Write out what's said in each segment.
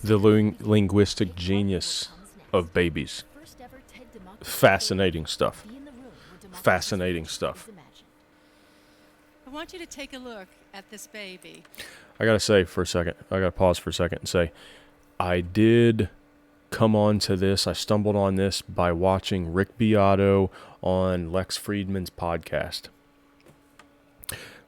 The linguistic genius of babies. Fascinating stuff. Fascinating stuff. I want you to take a look at this baby. I gotta say for a second, I gotta pause for a second and say, I did come on to this, I stumbled on this by watching Rick Beato on Lex Friedman's podcast.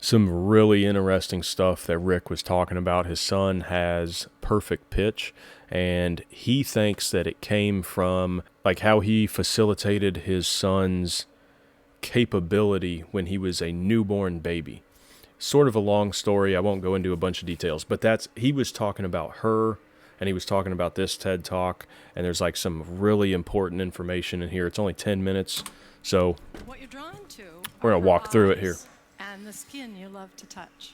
Some really interesting stuff that Rick was talking about. His son has perfect pitch, and he thinks that it came from like how he facilitated his son's capability when he was a newborn baby. Sort of a long story. I won't go into a bunch of details, but he was talking about her, and he was talking about this TED Talk, and there's like some really important information in here. It's only 10 minutes, so what you're drawn to we're going to walk through it here. And the skin you love to touch.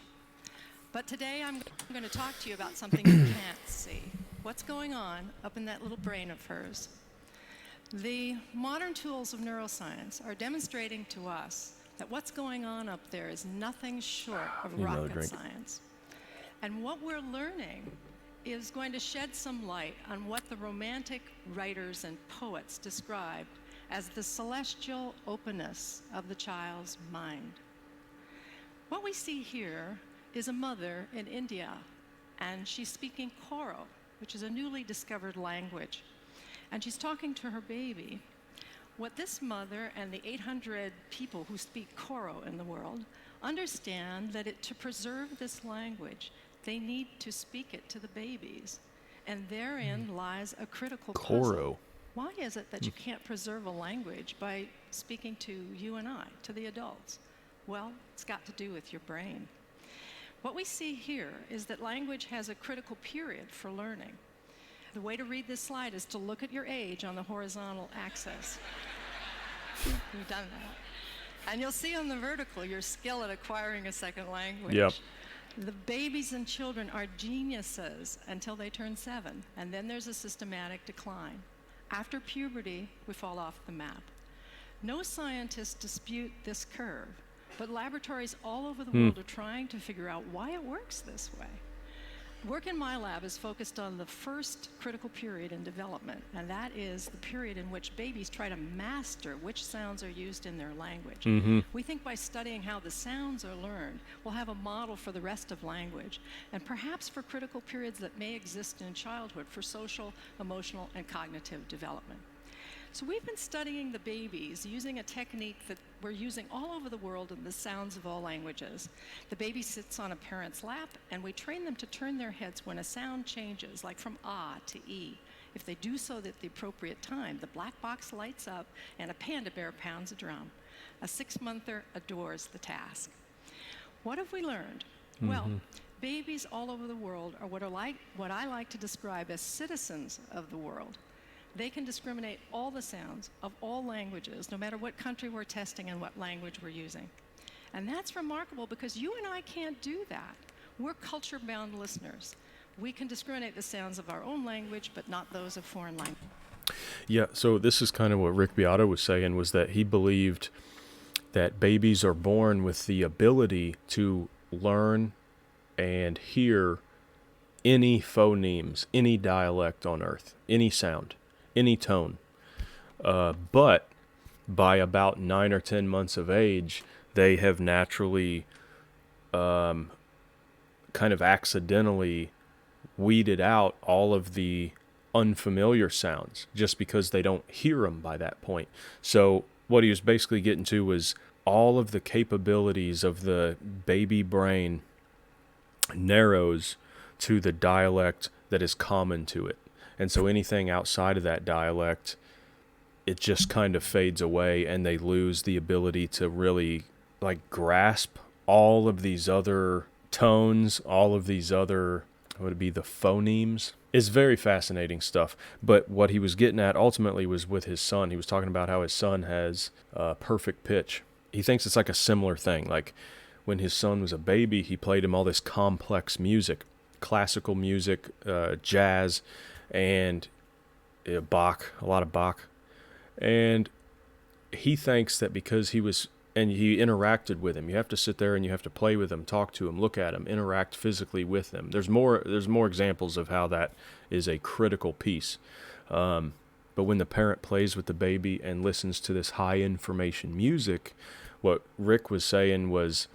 But today I'm going to talk to you about something you can't see. What's going on up in that little brain of hers? The modern tools of neuroscience are demonstrating to us that what's going on up there is nothing short of rocket science. And what we're learning is going to shed some light on what the Romantic writers and poets described as the celestial openness of the child's mind. What we see here is a mother in India, and she's speaking Koro, which is a newly discovered language. And she's talking to her baby. What this mother and the 800 people who speak Koro in the world understand that to preserve this language, they need to speak it to the babies. And therein lies a critical puzzle. Koro. Why is it that you can't preserve a language by speaking to you and I, to the adults? Well, it's got to do with your brain. What we see here is that language has a critical period for learning. The way to read this slide is to look at your age on the horizontal axis. You've done that. And you'll see on the vertical your skill at acquiring a second language. Yep. The babies and children are geniuses until they turn 7, and then there's a systematic decline. After puberty, we fall off the map. No scientists dispute this curve. But laboratories all over the world are trying to figure out why it works this way. Work in my lab is focused on the first critical period in development, and that is the period in which babies try to master which sounds are used in their language. We think by studying how the sounds are learned, we'll have a model for the rest of language, and perhaps for critical periods that may exist in childhood for social, emotional, and cognitive development. So we've been studying the babies using a technique that we're using all over the world in the sounds of all languages. The baby sits on a parent's lap, and we train them to turn their heads when a sound changes, like from ah to e. If they do so at the appropriate time, the black box lights up and a panda bear pounds a drum. A 6-monther adores the task. What have we learned? Well, babies all over the world are what I like to describe as citizens of the world. They can discriminate all the sounds of all languages, no matter what country we're testing and what language we're using. And that's remarkable because you and I can't do that. We're culture-bound listeners. We can discriminate the sounds of our own language, but not those of foreign language. Yeah, so this is kind of what Rick Beato was saying, was that he believed that babies are born with the ability to learn and hear any phonemes, any dialect on earth, any sound, any tone. But by about 9 or 10 months of age, they have naturally kind of accidentally weeded out all of the unfamiliar sounds just because they don't hear them by that point. So what he was basically getting to was all of the capabilities of the baby brain narrows to the dialect that is common to it. And so anything outside of that dialect, it just kind of fades away, and they lose the ability to really like grasp all of these other tones, all of these other, what would it be, the phonemes. It's very fascinating stuff. But what he was getting at ultimately was with his son. He was talking about how his son has perfect pitch. He thinks it's like a similar thing. Like when his son was a baby, he played him all this complex music, classical music, jazz, and Bach, a lot of Bach. And he thinks that because he was and he interacted with him. You have to sit there and you have to play with him, talk to him, look at him, interact physically with him. There's more examples of how that is a critical piece. But when the parent plays with the baby and listens to this high information music, what Rick was saying was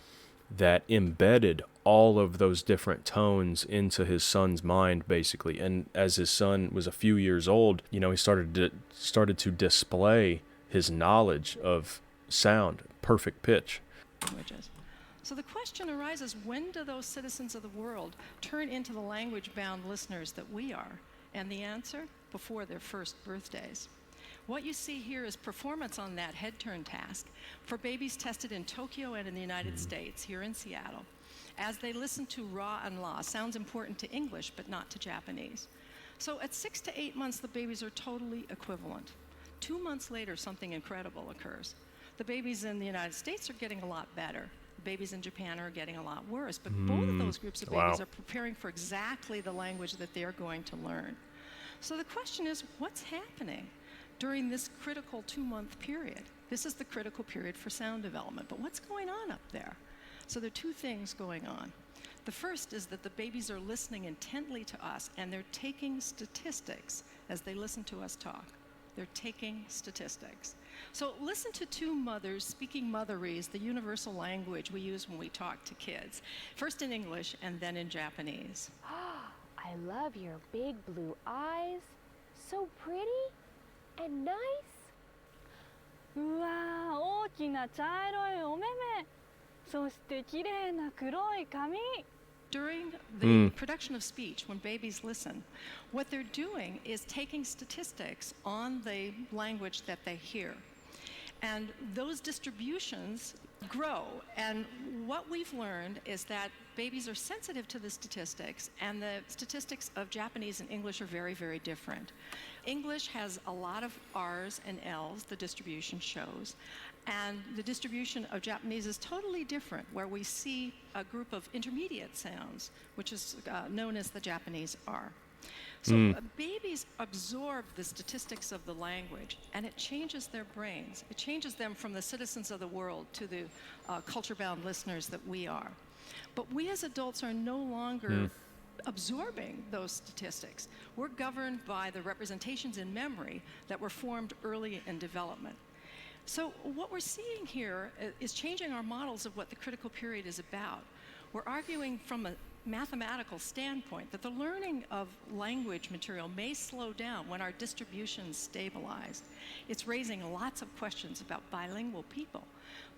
that embedded all of those different tones into his son's mind, basically. And as his son was a few years old, he started to display his knowledge of sound, perfect pitch. Languages. So the question arises, when do those citizens of the world turn into the language-bound listeners that we are? And the answer? Before their first birthdays. What you see here is performance on that head turn task for babies tested in Tokyo and in the United States, here in Seattle, as they listen to ra and la, sounds important to English but not to Japanese. So at 6 to 8 months, the babies are totally equivalent. 2 months later, something incredible occurs. The babies in the United States are getting a lot better. The babies in Japan are getting a lot worse, but both of those groups of babies are preparing for exactly the language that they're going to learn. So the question is, what's happening during this critical 2-month period? This is the critical period for sound development, but what's going on up there? So there are two things going on. The first is that the babies are listening intently to us, and they're taking statistics as they listen to us talk. They're taking statistics. So listen to two mothers speaking motherese, the universal language we use when we talk to kids, first in English and then in Japanese. I love your big blue eyes. So pretty and nice. うわー、大きな茶色いお目目。そして綺麗な黒い髪。 During the production of speech, when babies listen, what they're doing is taking statistics on the language that they hear. And those distributions grow. And what we've learned is that babies are sensitive to the statistics, and the statistics of Japanese and English are very, very different. English has a lot of R's and L's, the distribution shows, and the distribution of Japanese is totally different, where we see a group of intermediate sounds, which is known as the Japanese R. So babies absorb the statistics of the language, and it changes their brains. It changes them from the citizens of the world to the culture-bound listeners that we are. But we as adults are no longer absorbing those statistics. We're governed by the representations in memory that were formed early in development. So what we're seeing here is changing our models of what the critical period is about. We're arguing from a mathematical standpoint that the learning of language material may slow down when our distribution's stabilized. It's raising lots of questions about bilingual people.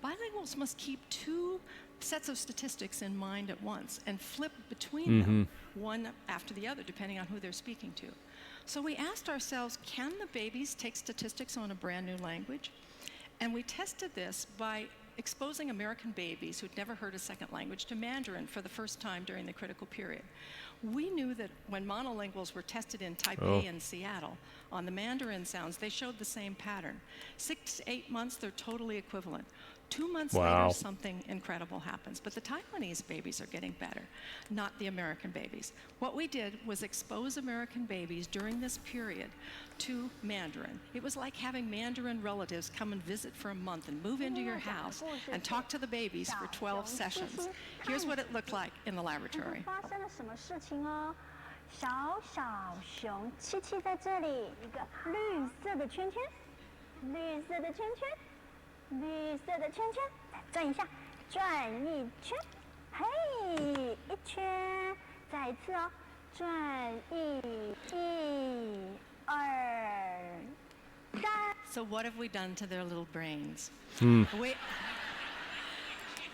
Bilinguals must keep two sets of statistics in mind at once and flip between them, one after the other, depending on who they're speaking to. So we asked ourselves, can the babies take statistics on a brand new language? And we tested this by exposing American babies who'd never heard a second language to Mandarin for the first time during the critical period. We knew that when monolinguals were tested in Taipei and Seattle on the Mandarin sounds, they showed the same pattern. 6 to 8 months, they're totally equivalent. 2 months later, something incredible happens. But the Taiwanese babies are getting better, not the American babies. What we did was expose American babies during this period to Mandarin. It was like having Mandarin relatives come and visit for a month and move into your house and talk to the babies for 12 sessions. Here's what it looked like in the laboratory. 发生了什么事情哦？小小熊七七在这里，一个绿色的圈圈，绿色的圈圈。 绿色的圈圈，再转一下，转一圈，嘿，一圈，再一次哦，转一二三。 So what have we done to their little brains?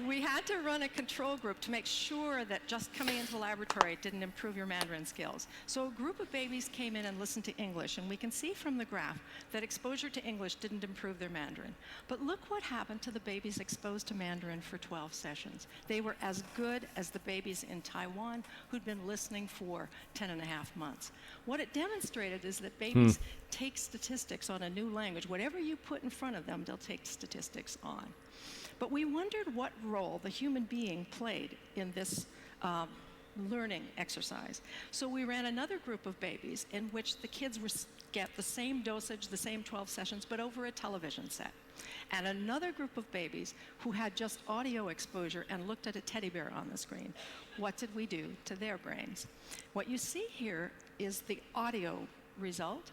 We had to run a control group to make sure that just coming into the laboratory didn't improve your Mandarin skills. So a group of babies came in and listened to English, and we can see from the graph that exposure to English didn't improve their Mandarin. But look what happened to the babies exposed to Mandarin for 12 sessions. They were as good as the babies in Taiwan who'd been listening for 10 and a half months. What it demonstrated is that babies take statistics on a new language. Whatever you put in front of them, they'll take statistics on. But we wondered what role the human being played in this learning exercise. So we ran another group of babies in which the kids get the same dosage, the same 12 sessions, but over a television set. And another group of babies who had just audio exposure and looked at a teddy bear on the screen. What did we do to their brains? What you see here is the audio result,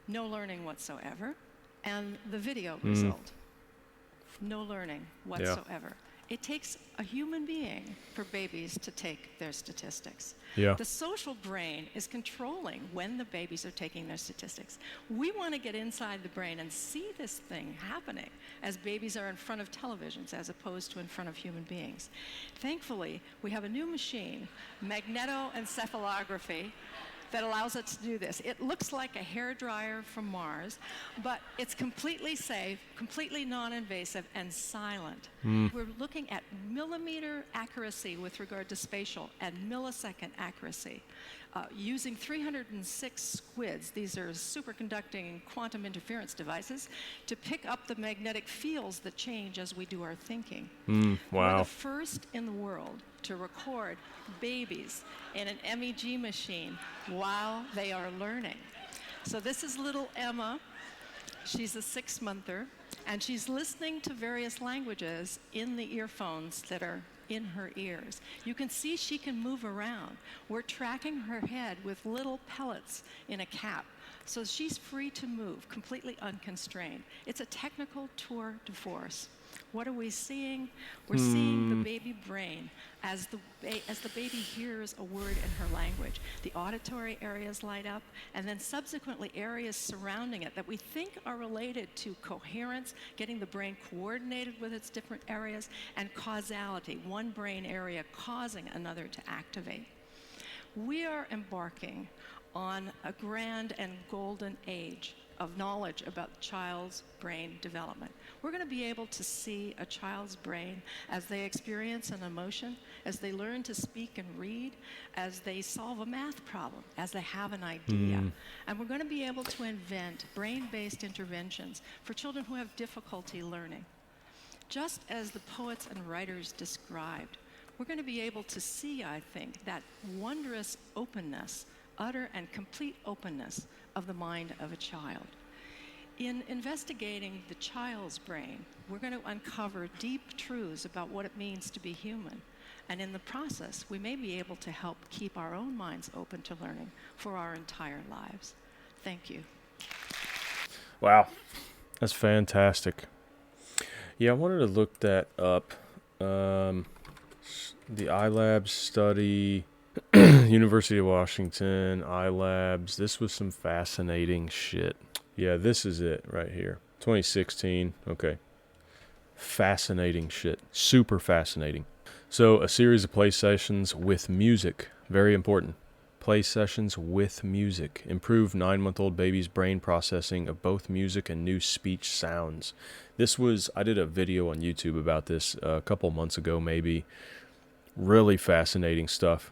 no learning whatsoever, and the video result, no learning whatsoever. It takes a human being for babies to take their statistics. Yeah. The social brain is controlling when the babies are taking their statistics. We want to get inside the brain and see this thing happening as babies are in front of televisions as opposed to in front of human beings. Thankfully, we have a new machine, magnetoencephalography, that allows us to do this. It looks like a hairdryer from Mars, but it's completely safe, completely non-invasive, and silent. We're looking at millimeter accuracy with regard to spatial and millisecond accuracy. Using 306 squids, these are superconducting quantum interference devices, to pick up the magnetic fields that change as we do our thinking. Wow. We're the first in the world to record babies in an MEG machine while they are learning. So this is little Emma. She's a 6-monther, and she's listening to various languages in the earphones that are in her ears. You can see she can move around. We're tracking her head with little pellets in a cap, so she's free to move, completely unconstrained. It's a technical tour de force. What are we seeing? We're seeing the baby brain as the baby hears a word in her language. The auditory areas light up, and then subsequently areas surrounding it that we think are related to coherence, getting the brain coordinated with its different areas, and causality, one brain area causing another to activate. We are embarking on a grand and golden age of knowledge about the child's brain development. We're going to be able to see a child's brain as they experience an emotion, as they learn to speak and read, as they solve a math problem, as they have an idea. And we're going to be able to invent brain-based interventions for children who have difficulty learning. Just as the poets and writers described, we're going to be able to see, I think, that wondrous openness, utter and complete openness of the mind of a child. In investigating the child's brain, we're going to uncover deep truths about what it means to be human. And in the process, we may be able to help keep our own minds open to learning for our entire lives. Thank you. Wow. That's fantastic. Yeah, I wanted to look that up. The iLabs study, University of Washington, iLabs. This was some fascinating shit. Yeah, this is it right here. 2016. Okay. Fascinating shit. Super fascinating. So, a series of play sessions with music. Very important. Play sessions with music. Improve 9-month-old baby's brain processing of both music and new speech sounds. I did a video on YouTube about this a couple months ago, maybe. Really fascinating stuff.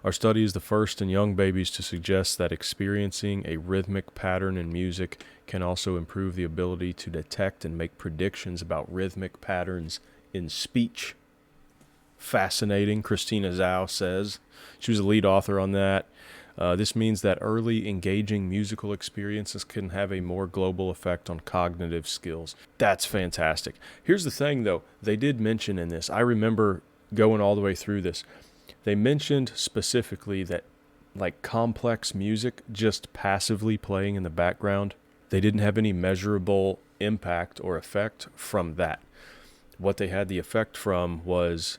Our study is the first in young babies to suggest that experiencing a rhythmic pattern in music can also improve the ability to detect and make predictions about rhythmic patterns in speech. Fascinating, Christina Zhao says. She was a lead author on that. This means that early engaging musical experiences can have a more global effect on cognitive skills. That's fantastic. Here's the thing, though. They did mention in this, I remember going all the way through this, they mentioned specifically that like complex music just passively playing in the background, they didn't have any measurable impact or effect from that. What they had the effect from was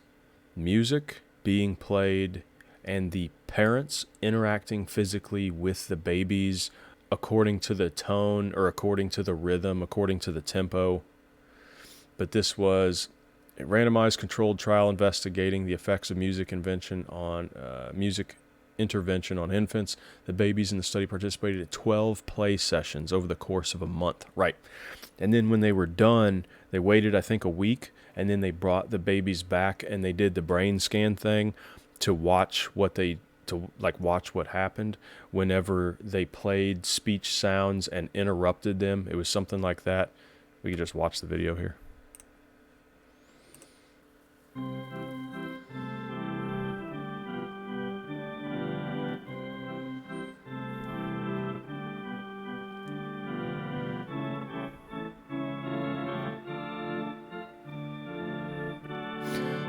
music being played and the parents interacting physically with the babies according to the tone or according to the rhythm, according to the tempo. But this was a randomized controlled trial investigating the effects of music intervention on infants. The babies in the study participated in 12 play sessions over the course of a month. Right. And then when they were done, they waited, I think, a week, and then they brought the babies back and they did the brain scan thing to watch what happened whenever they played speech sounds and interrupted them. It was something like that. We could just watch the video here.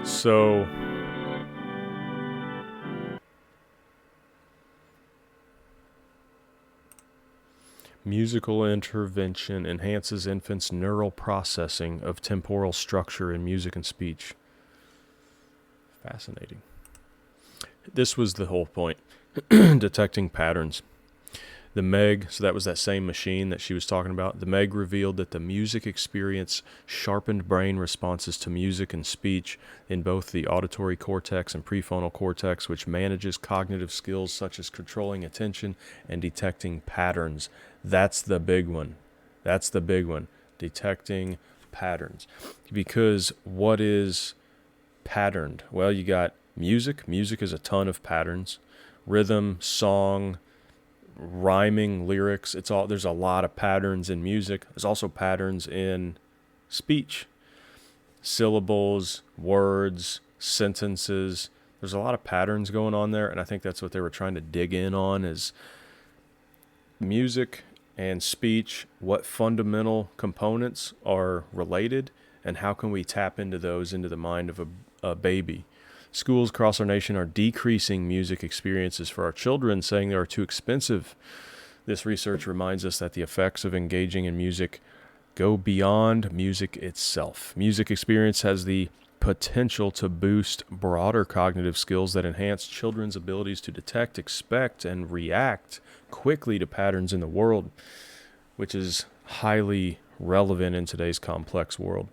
So musical intervention enhances infants' neural processing of temporal structure in music and speech. Fascinating. This was the whole point. Detecting patterns. The Meg, so that was that same machine that she was talking about. The Meg revealed that the music experience sharpened brain responses to music and speech in both the auditory cortex and prefrontal cortex, which manages cognitive skills such as controlling attention and detecting patterns. That's the big one. That's the big one. Detecting patterns. Because what is patterned? Well, you got music. Music is a ton of patterns. Rhythm, song, rhyming, lyrics. There's a lot of patterns in music. There's also patterns in speech. Syllables, words, sentences. There's a lot of patterns going on there, and I think that's what they were trying to dig in on is music and speech, what fundamental components are related, and how can we tap into those into the mind of a baby. Schools across our nation are decreasing music experiences for our children, saying they are too expensive. This research reminds us that the effects of engaging in music go beyond music itself. Music experience has the potential to boost broader cognitive skills that enhance children's abilities to detect, expect, and react quickly to patterns in the world, which is highly relevant in today's complex world.